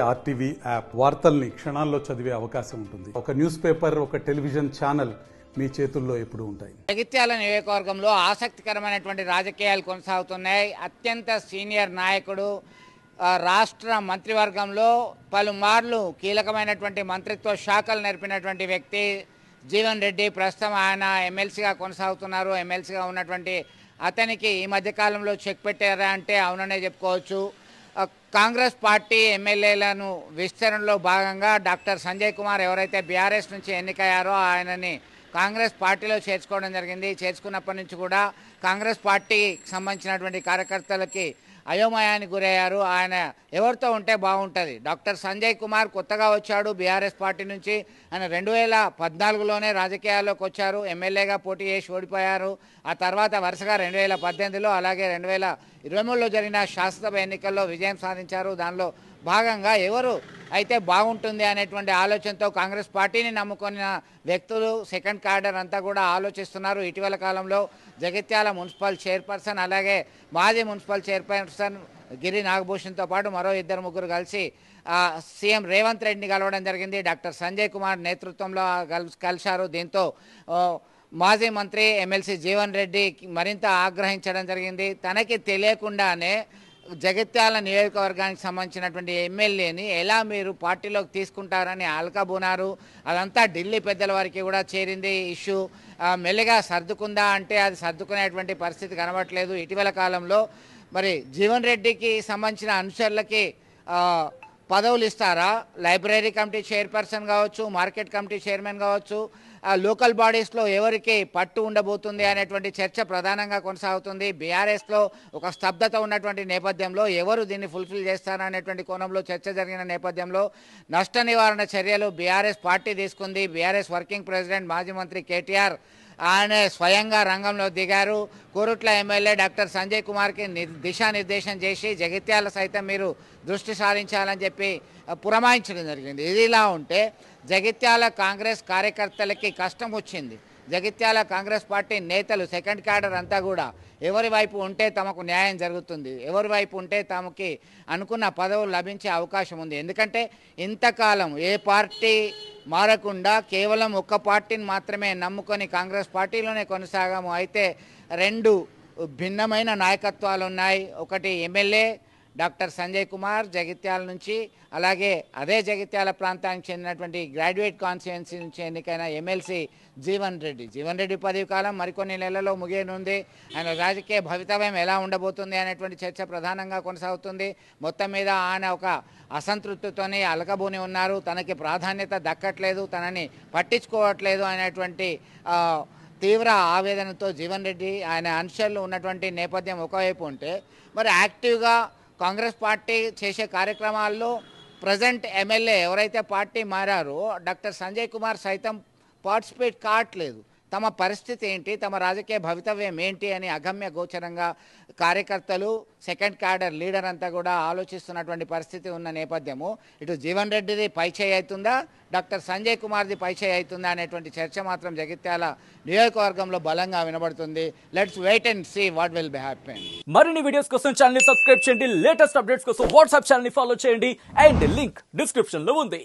RTV app వార్తల్ని క్షణాల్లో చదివే అవకాశం ఉంటుంది. ఒక న్యూస్ పేపర్, ఒక టెలివిజన్ ఛానల్ మీ చేతుల్లో ఎప్పుడు ఉంటాయి. జగిత్యాల నియోజకవర్గంలో ఆసక్తికరమైనటువంటి రాజకీయాలు కొనసాగుతున్నాయి. అత్యంత సీనియర్ నాయకుడు, రాష్ట్ర మంత్రివర్గంలో పలుమార్లు కీలకమైనటువంటి మంత్రిత్వ శాఖలు నడిపినటువంటి వ్యక్తి జీవన్ రెడ్డి ప్రస్తుతం ఆయన ఎమ్మెల్సీగా కొనసాగుతున్నారు. ఎమ్మెల్సీగా ఉన్నటువంటి అతనికి ఈ మధ్యకాలంలో చెక్ పెట్టారా అంటే అవుననే చెప్పుకోవచ్చు. కాంగ్రెస్ పార్టీ ఎమ్మెల్యేలను విస్తరణలో భాగంగా డాక్టర్ సంజయ్ కుమార్ ఎవరైతే బీఆర్ఎస్ నుంచి ఎన్నికయ్యారో ఆయనని కాంగ్రెస్ పార్టీలో చేర్చుకోవడం జరిగింది. చేర్చుకున్నప్పటి నుంచి కూడా కాంగ్రెస్ పార్టీకి సంబంధించినటువంటి కార్యకర్తలకి అయోమయానికి గురయ్యారు. ఆయన ఎవరితో ఉంటే బాగుంటుంది. డాక్టర్ సంజయ్ కుమార్ కొత్తగా వచ్చాడు బీఆర్ఎస్ పార్టీ నుంచి. ఆయన 2014లోనే రాజకీయాల్లోకి వచ్చారు. ఎమ్మెల్యేగా పోటీ చేసి ఓడిపోయారు. ఆ తర్వాత వరుసగా 2018లో అలాగే 2023లో జరిగిన శాసనసభ ఎన్నికల్లో విజయం సాధించారు. దానిలో భాగంగా ఎవరు అయితే బాగుంటుంది అనేటువంటి ఆలోచనతో కాంగ్రెస్ పార్టీని నమ్ముకున్న వ్యక్తులు సెకండ్ క్యాడర్ అంతా కూడా ఆలోచిస్తున్నారు. ఇటీవల కాలంలో జగిత్యాల మున్సిపల్ చైర్పర్సన్ అలాగే మాజీ మున్సిపల్ చైర్పర్సన్ గిరి నాగభూషణ్తో పాటు మరో 2-3 కలిసి సీఎం రేవంత్ రెడ్డిని కలవడం జరిగింది. డాక్టర్ సంజయ్ కుమార్ నేతృత్వంలో కలిశారు. దీంతో మాజీ మంత్రి ఎమ్మెల్సీ జీవన్ రెడ్డి మరింత ఆగ్రహించడం జరిగింది. తనకి తెలియకుండానే జగిత్యాల నియోజకవర్గానికి సంబంధించినటువంటి ఎమ్మెల్యేని ఎలా మీరు పార్టీలోకి తీసుకుంటారని అలకబోనారు. అదంతా ఢిల్లీ పెద్దల వారికి కూడా చేరింది ఇష్యూ. మెల్లగా సర్దుకుందా అంటే అది సర్దుకునేటువంటి పరిస్థితి కనబడట్లేదు. ఇటీవల కాలంలో మరి జీవన్ రెడ్డికి సంబంధించిన అనుచరులకి పదవులు ఇస్తారా? లైబ్రరీ కమిటీ చైర్పర్సన్ కావచ్చు, మార్కెట్ కమిటీ చైర్మన్ కావచ్చు, లోకల్ బాడీస్లో ఎవరికి పట్టు ఉండబోతుంది అనేటువంటి చర్చ ప్రధానంగా కొనసాగుతుంది. బీఆర్ఎస్లో ఒక స్తబ్దత ఉన్నటువంటి నేపథ్యంలో ఎవరు దీన్ని ఫుల్ఫిల్ చేస్తారనేటువంటి కోణంలో చర్చ జరిగిన నేపథ్యంలో నష్ట నివారణ చర్యలు బీఆర్ఎస్ పార్టీ తీసుకుంది. బీఆర్ఎస్ వర్కింగ్ ప్రెసిడెంట్ మాజీ మంత్రి కేటీఆర్ ఆయన స్వయంగా రంగంలో దిగారు. కోరుట్ల ఎమ్మెల్యే డాక్టర్ సంజయ్ కుమార్కి దిశానిర్దేశం చేసి జగిత్యాల సైతం మీరు దృష్టి సారించాలని చెప్పి పురమాయించడం జరిగింది. ఇదిలా ఉంటే జగిత్యాల కాంగ్రెస్ కార్యకర్తలకి కష్టం వచ్చింది. జగిత్యాల కాంగ్రెస్ పార్టీ నేతలు సెకండ్ క్యాడర్ అంతా కూడా ఎవరి వైపు ఉంటే తమకు న్యాయం జరుగుతుంది, ఎవరి వైపు ఉంటే తమకి అనుకున్న పదవులు లభించే అవకాశం ఉంది. ఎందుకంటే ఇంతకాలం ఏ పార్టీ మారకుండా కేవలం ఒక్క పార్టీని మాత్రమే నమ్ముకొని కాంగ్రెస్ పార్టీలోనే కొనసాగాము. అయితే 2 భిన్నమైన నాయకత్వాలు ఉన్నాయి. ఒకటి ఎమ్మెల్యే డాక్టర్ సంజయ్ కుమార్ జగిత్యాల నుంచి, అలాగే అదే జగిత్యాల ప్రాంతానికి చెందినటువంటి గ్రాడ్యుయేట్ కాన్స్టిట్యుయెన్సీ నుంచి ఎన్నికైన ఎమ్మెల్సీ జీవన్ రెడ్డి పదవి కాలం మరికొన్ని నెలల్లో ముగియనుంది. ఆయన రాజకీయ భవితవ్యం ఎలా ఉండబోతుంది అనేటువంటి చర్చ ప్రధానంగా కొనసాగుతుంది. మొత్తం మీద ఆయన ఒక అసంతృప్తితోని అలకబోని ఉన్నారు. తనకి ప్రాధాన్యత దక్కట్లేదు, తనని పట్టించుకోవట్లేదు అనేటువంటి తీవ్ర ఆవేదనతో జీవన్ రెడ్డి ఆయన అనుచరులు ఉన్నటువంటి నేపథ్యం ఒకవైపు ఉంటే, మరి యాక్టివ్గా కాంగ్రెస్ పార్టీ చేసే కార్యక్రమాల్లో ప్రజెంట్ ఎమ్మెల్యే ఎవరైతే పార్టీ మారారో డాక్టర్ సంజయ్ కుమార్ సైతం పార్టిసిపేట్ కావట్లేదు. తమ పరిస్థితి ఏంటి, తమ రాజకీయ భవితవ్యం ఏంటి అని అగమ్య గోచరంగా కార్యకర్తలు సెకండ్ క్యాడర్ లీడర్ అంతా కూడా ఆలోచిస్తున్నటువంటి పరిస్థితి ఉన్న నేపథ్యము ఇటు జీవన్ రెడ్డిది పైచేయి అవుతుందా, డాక్టర్ సంజయ్ కుమార్ది పైచేయి అవుతుందా అనేటువంటి చర్చ మాత్రం జగిత్యాల నియోజకవర్గంలో బలంగా వినబడుతుంది. Let's wait and see what will be happen. మరిన్ని వీడియోస్ కోసం ఛానల్ ని సబ్స్క్రైబ్ చేయండి. లేటెస్ట్ అప్డేట్స్ కోసం వాట్సాప్ ఛానల్ ని ఫాలో చేయండి. అండ్ లింక్ డిస్క్రిప్షన్ లో ఉంది.